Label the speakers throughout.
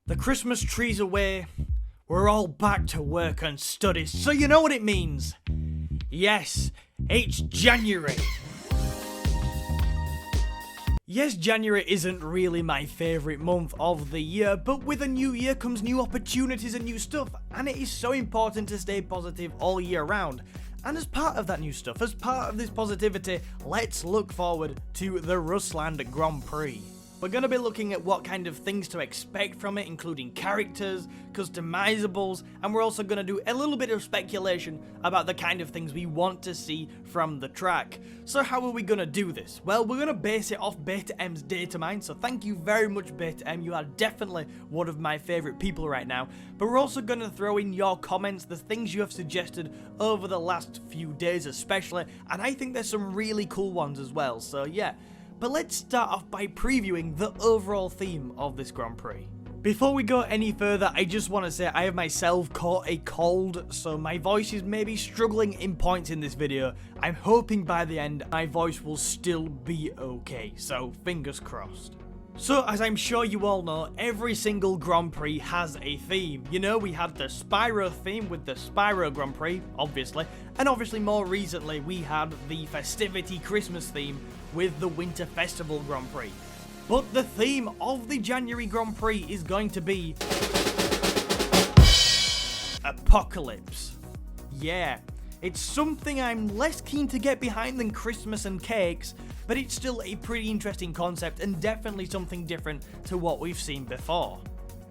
Speaker 1: The Christmas tree's away, we're all back to work and studies, so you know what it means. Yes, it's January. Yes, January isn't really my favourite month of the year, but with a new year comes new opportunities and new stuff, and it is so important to stay positive all year round. And as part of that new stuff, as part of this positivity, let's look forward to the Rustland Grand Prix. We're going to be looking at what kind of things to expect from it, including characters, customizables, and we're also going to do a little bit of speculation about the kind of things we want to see from the track. So how are we going to do this? Well, we're going to base it off Beta M's data mine, so thank you very much Beta M, you are definitely one of my favourite people right now. But we're also going to throw in your comments, the things you have suggested over the last few days especially, and I think there's some really cool ones as well, so yeah. But let's start off by previewing the overall theme of this Grand Prix. Before we go any further, I just want to say I have myself caught a cold, so my voice is maybe struggling in points in this video. I'm hoping by the end my voice will still be okay, so fingers crossed. So, as I'm sure you all know, every single Grand Prix has a theme. You know, we had the Spyro theme with the Spyro Grand Prix, obviously, and obviously more recently we had the Festivity Christmas theme with the Winter Festival Grand Prix. But the theme of the January Grand Prix is going to be Apocalypse. Yeah, it's something I'm less keen to get behind than Christmas and cakes, but it's still a pretty interesting concept and definitely something different to what we've seen before.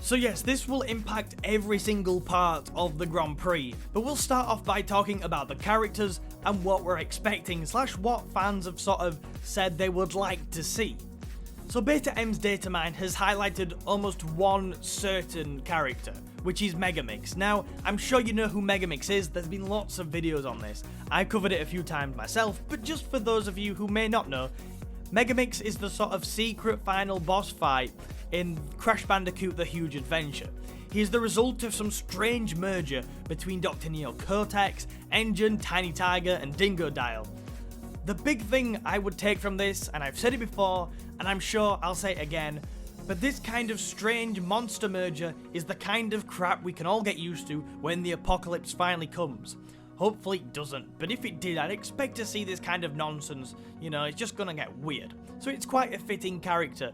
Speaker 1: So yes, this will impact every single part of the Grand Prix, but we'll start off by talking about the characters and what we're expecting / what fans have sort of said they would like to see. So Beta M's data mine has highlighted almost one certain character, which is Megamix. Now, I'm sure you know who Megamix is, there's been lots of videos on this. I've covered it a few times myself, but just for those of you who may not know, Megamix is the sort of secret final boss fight in Crash Bandicoot The Huge Adventure. He is the result of some strange merger between Dr. Neo Cortex, Engine, Tiny Tiger, and Dingo Dial. The big thing I would take from this, and I've said it before, and I'm sure I'll say it again, but this kind of strange monster merger is the kind of crap we can all get used to when the apocalypse finally comes. Hopefully it doesn't, but if it did, I'd expect to see this kind of nonsense. You know, it's just gonna get weird. So it's quite a fitting character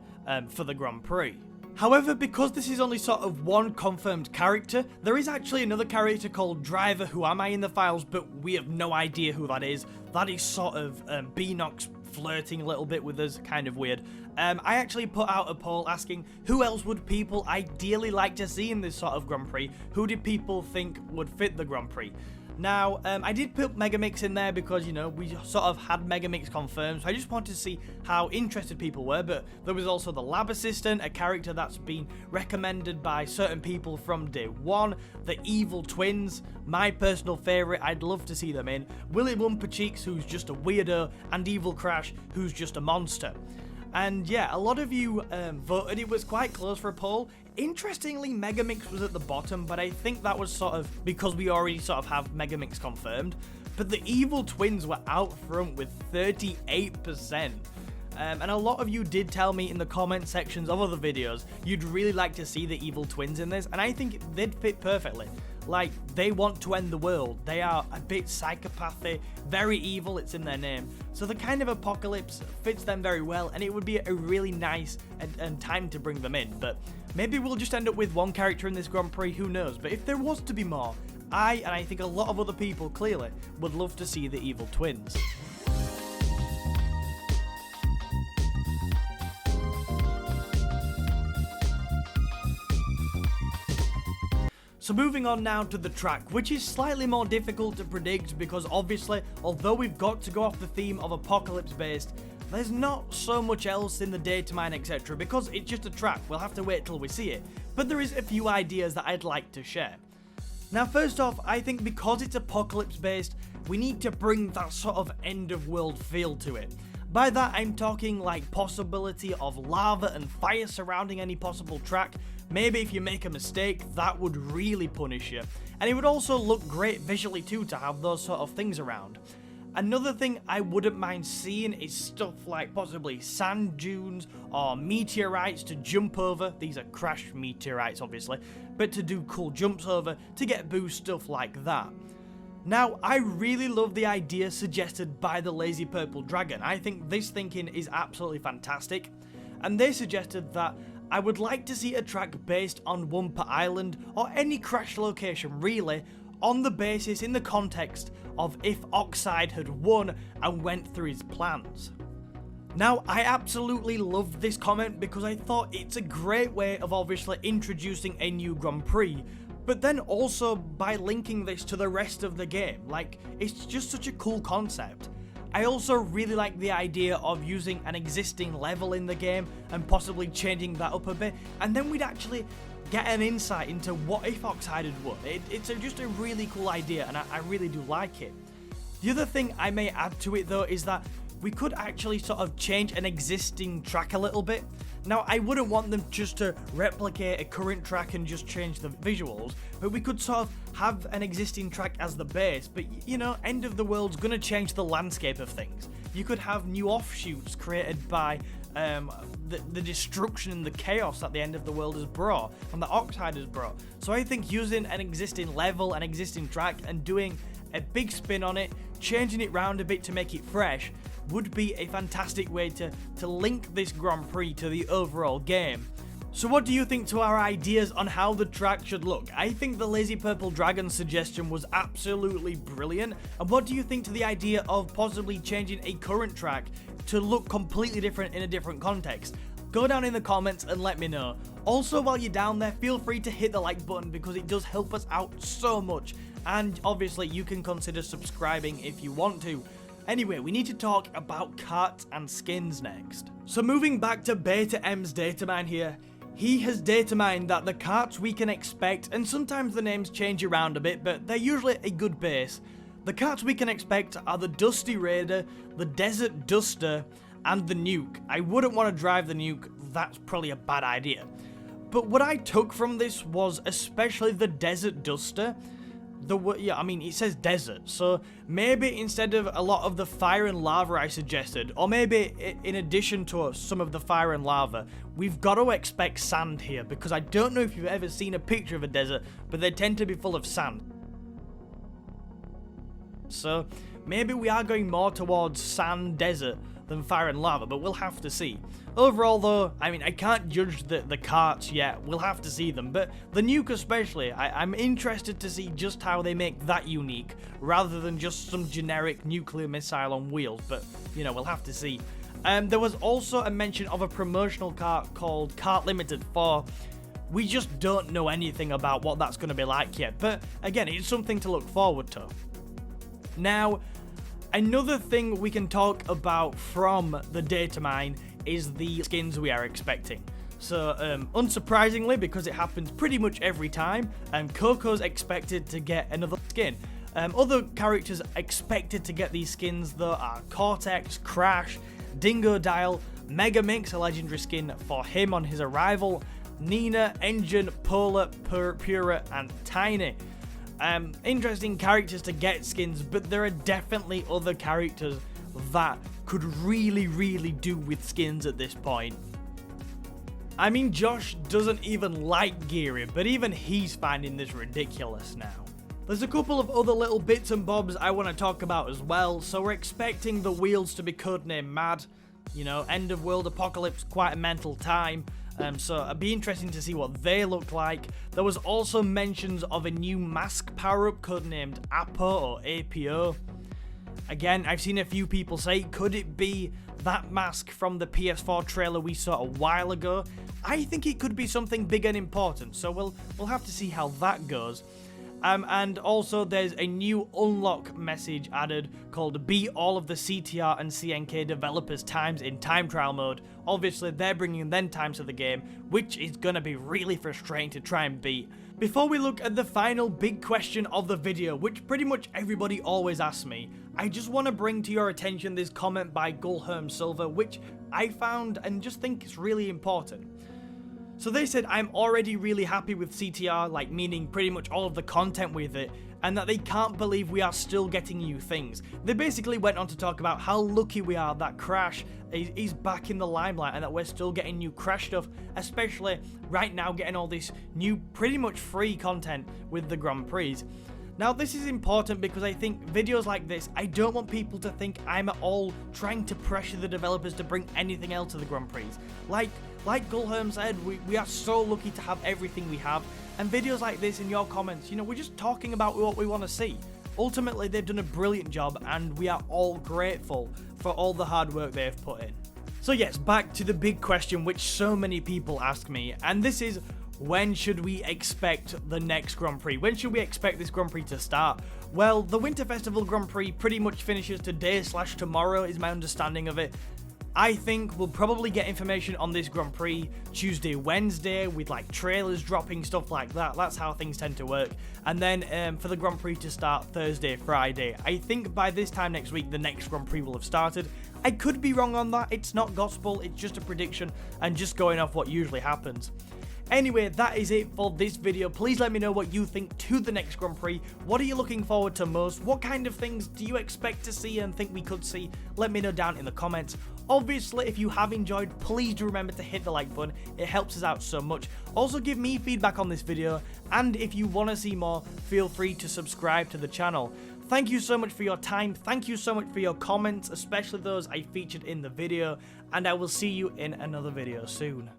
Speaker 1: for the Grand Prix. However, because this is only sort of one confirmed character, there is actually another character called Driver Who Am I in the files, but we have no idea who that is. That is sort of Beanox flirting a little bit with us, kind of weird. I actually put out a poll asking who else would people ideally like to see in this sort of Grand Prix? Who did people think would fit the Grand Prix? Now, I did put Megamix in there because, you know, we sort of had Megamix confirmed, so I just wanted to see how interested people were, but there was also the Lab Assistant, a character that's been recommended by certain people from day one, the Evil Twins, my personal favourite, I'd love to see them in, Willy Wumpa Cheeks, who's just a weirdo, and Evil Crash, who's just a monster. And yeah, a lot of you voted. It was quite close for a poll. Interestingly, Megamix was at the bottom, but I think that was sort of because we already sort of have Megamix confirmed. But the Evil Twins were out front with 38%. And a lot of you did tell me in the comment sections of other videos you'd really like to see the Evil Twins in this, and I think they'd fit perfectly. Like, they want to end the world, they are a bit psychopathy, very evil, it's in their name. So the kind of apocalypse fits them very well, and it would be a really nice and time to bring them in. But maybe we'll just end up with one character in this Grand Prix, who knows. But if there was to be more, and I think a lot of other people clearly would love to see the Evil Twins. So moving on now to the track, which is slightly more difficult to predict because obviously, although we've got to go off the theme of apocalypse based, there's not so much else in the data mine etc. because it's just a track, we'll have to wait till we see it, but there is a few ideas that I'd like to share. Now first off, I think because it's apocalypse based, we need to bring that sort of end of world feel to it. By that I'm talking like possibility of lava and fire surrounding any possible track. Maybe if you make a mistake, that would really punish you. And it would also look great visually too to have those sort of things around. Another thing I wouldn't mind seeing is stuff like possibly sand dunes or meteorites to jump over. These are crash meteorites obviously, but to do cool jumps over to get boost, stuff like that. Now, I really love the idea suggested by the Lazy Purple Dragon. I think this thinking is absolutely fantastic, and they suggested that I would like to see a track based on Wumpa Island or any crash location really, on the basis in the context of if Oxide had won and went through his plans. Now, I absolutely love this comment because I thought it's a great way of obviously introducing a new Grand Prix, but then also by linking this to the rest of the game. Like, it's just such a cool concept. I also really like the idea of using an existing level in the game and possibly changing that up a bit, and then we'd actually get an insight into what if Oxide had won. It's just a really cool idea, and I really do like it. The other thing I may add to it though is that we could actually sort of change an existing track a little bit. Now, I wouldn't want them just to replicate a current track and just change the visuals, but we could sort of have an existing track as the base, but you know, End of the World's gonna change the landscape of things. You could have new offshoots created by the destruction and the chaos that the End of the World has brought and the Oxide has brought. So I think using an existing level, an existing track, and doing a big spin on it, changing it round a bit to make it fresh, would be a fantastic way to link this Grand Prix to the overall game. So what do you think to our ideas on how the track should look? I think the Lazy Purple Dragon suggestion was absolutely brilliant. And what do you think to the idea of possibly changing a current track to look completely different in a different context? Go down in the comments and let me know. Also, while you're down there, feel free to hit the like button because it does help us out so much. And obviously you can consider subscribing if you want to. Anyway, we need to talk about KARTS and skins next. So moving back to Beta M's datamine here, he has datamined that the KARTS we can expect, and sometimes the names change around a bit, but they're usually a good base. The KARTS we can expect are the Dusty Raider, the Desert Duster, and the Nuke. I wouldn't want to drive the Nuke, that's probably a bad idea. But what I took from this was especially the Desert Duster. It says desert, so maybe instead of a lot of the fire and lava I suggested, or maybe in addition to some of the fire and lava, we've got to expect sand here, because I don't know if you've ever seen a picture of a desert, but they tend to be full of sand. So maybe we are going more towards sand desert than fire and lava, but we'll have to see. Overall though, I can't judge the KARTS yet, we'll have to see them, but the Nuke especially, I'm interested to see just how they make that unique, rather than just some generic nuclear missile on wheels, but you know, we'll have to see. There was also a mention of a promotional kart called Kart Limited 4. We just don't know anything about what that's going to be like yet, but again, it's something to look forward to. Now, another thing we can talk about from the data mine is the skins we are expecting. So, unsurprisingly, because it happens pretty much every time, Coco's expected to get another skin. Other characters expected to get these skins though are Cortex, Crash, Dingo Dial, Megamix, a legendary skin for him on his arrival, Nina, Engine, Polar, Pura, and Tiny. Interesting characters to get skins, but there are definitely other characters that could really do with skins at this point. I mean, Josh doesn't even like gearing, but even he's finding this ridiculous now. There's a couple of other little bits and bobs I want to talk about as well. So we're expecting the wheels to be codenamed Mad. You know, End of World Apocalypse, quite a mental time. So it'd be interesting to see what they look like. There was also mentions of a new mask power-up codenamed Apo or APO. Again, I've seen a few people say, could it be that mask from the PS4 trailer we saw a while ago? I think it could be something big and important, so we'll have to see how that goes. And also there's a new unlock message added called Beat all of the CTR and CNK developers' times in time trial mode. Obviously they're bringing them times to the game, which is gonna be really frustrating to try and beat. Before we look at the final big question of the video, which pretty much everybody always asks me, I just want to bring to your attention this comment by Gulherm Silver, which I found and just think is really important. So they said I'm already really happy with CTR, like meaning pretty much all of the content with it, and that they can't believe we are still getting new things. They basically went on to talk about how lucky we are that Crash is back in the limelight and that we're still getting new Crash stuff, especially right now getting all this new pretty much free content with the Grand Prix. Now this is important because I think videos like this, I don't want people to think I'm at all trying to pressure the developers to bring anything else to the Grand Prix. Like Gulherm said, we are so lucky to have everything we have, and videos like this in your comments, you know, we're just talking about what we want to see. Ultimately, they've done a brilliant job and we are all grateful for all the hard work they've put in. So yes, back to the big question which so many people ask me, and this is, when should we expect the next Grand Prix? When should we expect this Grand Prix to start? Well, the Winter Festival Grand Prix pretty much finishes today/tomorrow is my understanding of it. I think we'll probably get information on this Grand Prix Tuesday, Wednesday, with like trailers dropping, stuff like that. That's how things tend to work. And then for the Grand Prix to start Thursday, Friday. I think by this time next week, the next Grand Prix will have started. I could be wrong on that. It's not gospel, it's just a prediction and just going off what usually happens. Anyway, that is it for this video. Please let me know what you think to the next Grand Prix. What are you looking forward to most? What kind of things do you expect to see and think we could see? Let me know down in the comments. Obviously, if you have enjoyed, please do remember to hit the like button. It helps us out so much. Also, give me feedback on this video, and if you want to see more, feel free to subscribe to the channel. Thank you so much for your time. Thank you so much for your comments, especially those I featured in the video, and I will see you in another video soon.